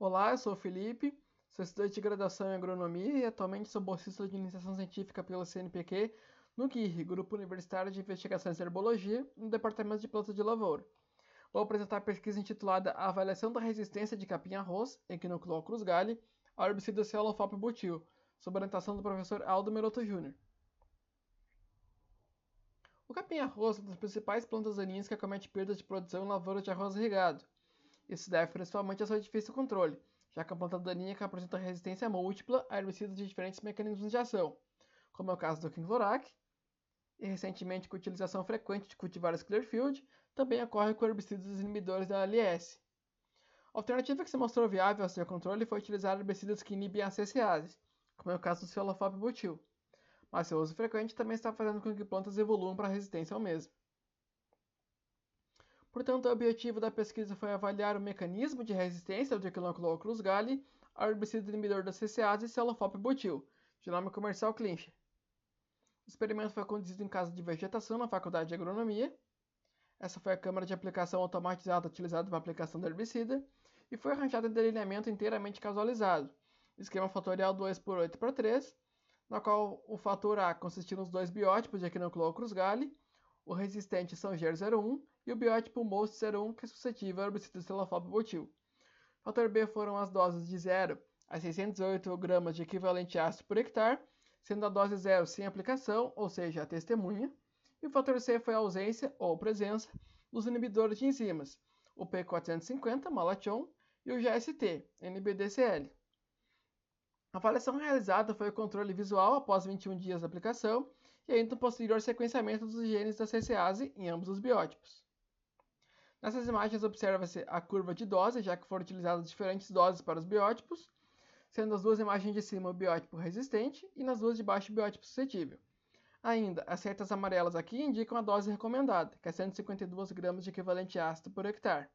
Olá, eu sou o Felipe, sou estudante de graduação em agronomia e atualmente sou bolsista de iniciação científica pelo CNPq no GUIR, Grupo Universitário de Investigações em Herbologia, no Departamento de Plantas de Lavoura. Vou apresentar a pesquisa intitulada A Avaliação da Resistência de Capim-arroz, Echinoclocrus galli, ao herbicida Cialofop-butil, sob orientação do professor Aldo Meroto Júnior. O capim-arroz é uma das principais plantas daninhas que acomete perdas de produção em lavouras de arroz irrigado. Isso se deve principalmente ao seu difícil controle, já que é uma planta daninha que apresenta resistência múltipla a herbicidas de diferentes mecanismos de ação, como é o caso do Quinclorac, e recentemente com a utilização frequente de cultivares Clearfield, também ocorre com herbicidas inibidores da ALS. A alternativa que se mostrou viável ao seu controle foi utilizar herbicidas que inibem a CCase, como é o caso do Cialofop-butil, mas seu uso frequente também está fazendo com que plantas evoluam para a resistência ao mesmo. Portanto, o objetivo da pesquisa foi avaliar o mecanismo de resistência do Echinoclocrus galli ao herbicida inibidor da CCase Cialofop-butil, de nome comercial Clincher. O experimento foi conduzido em casa de vegetação na Faculdade de Agronomia. Essa foi a câmara de aplicação automatizada utilizada para a aplicação do herbicida e foi arranjado em delineamento inteiramente casualizado, esquema fatorial 2/8/3, na qual o fator A consistia nos dois biótipos de Echinoclocrus galli, o resistente São Ger 01 e o biótipo Most 01, que é suscetível ao herbicida Cialofop-butil. Fator B foram as doses de 0 a 608 gramas de equivalente ácido por hectare, sendo a dose 0 sem aplicação, ou seja, a testemunha, e o fator C foi a ausência ou presença dos inibidores de enzimas, o P450, Malation, e o GST, NBDCL. A avaliação realizada foi o controle visual após 21 dias de aplicação e ainda o posterior sequenciamento dos genes da CCase em ambos os biótipos. Nessas imagens observa-se a curva de dose, já que foram utilizadas diferentes doses para os biótipos, sendo as duas imagens de cima o biótipo resistente e nas duas de baixo o biótipo suscetível. Ainda, as setas amarelas aqui indicam a dose recomendada, que é 152 gramas de equivalente ácido por hectare.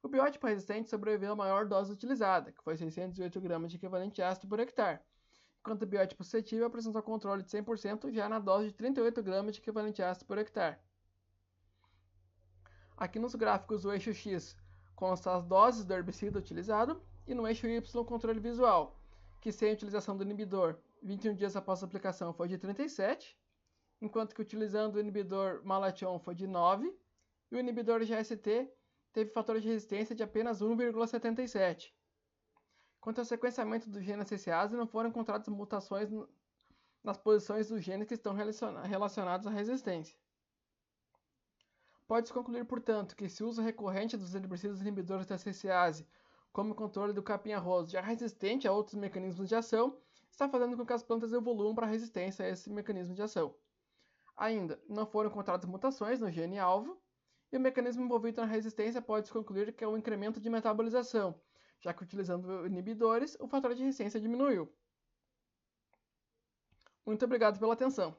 O biótipo resistente sobreviveu à maior dose utilizada, que foi 608 gramas de equivalente ácido por hectare, enquanto o biótipo suscetível apresentou controle de 100% já na dose de 38 gramas de equivalente ácido por hectare. Aqui nos gráficos o eixo X consta as doses do herbicida utilizado e no eixo Y o controle visual, que sem a utilização do inibidor 21 dias após a aplicação foi de 37, enquanto que utilizando o inibidor Malation foi de 9 e o inibidor GST teve fator de resistência de apenas 1,77. Quanto ao sequenciamento do gene CCase, não foram encontradas mutações nas posições dos genes que estão relacionados à resistência. Pode-se concluir, portanto, que esse uso recorrente dos herbicidas inibidores da CCase como controle do capim-arroz já resistente a outros mecanismos de ação está fazendo com que as plantas evoluam para a resistência a esse mecanismo de ação. Ainda não foram encontradas mutações no gene-alvo, e o mecanismo envolvido na resistência pode-se concluir que é o incremento de metabolização, já que utilizando inibidores, o fator de resistência diminuiu. Muito obrigado pela atenção.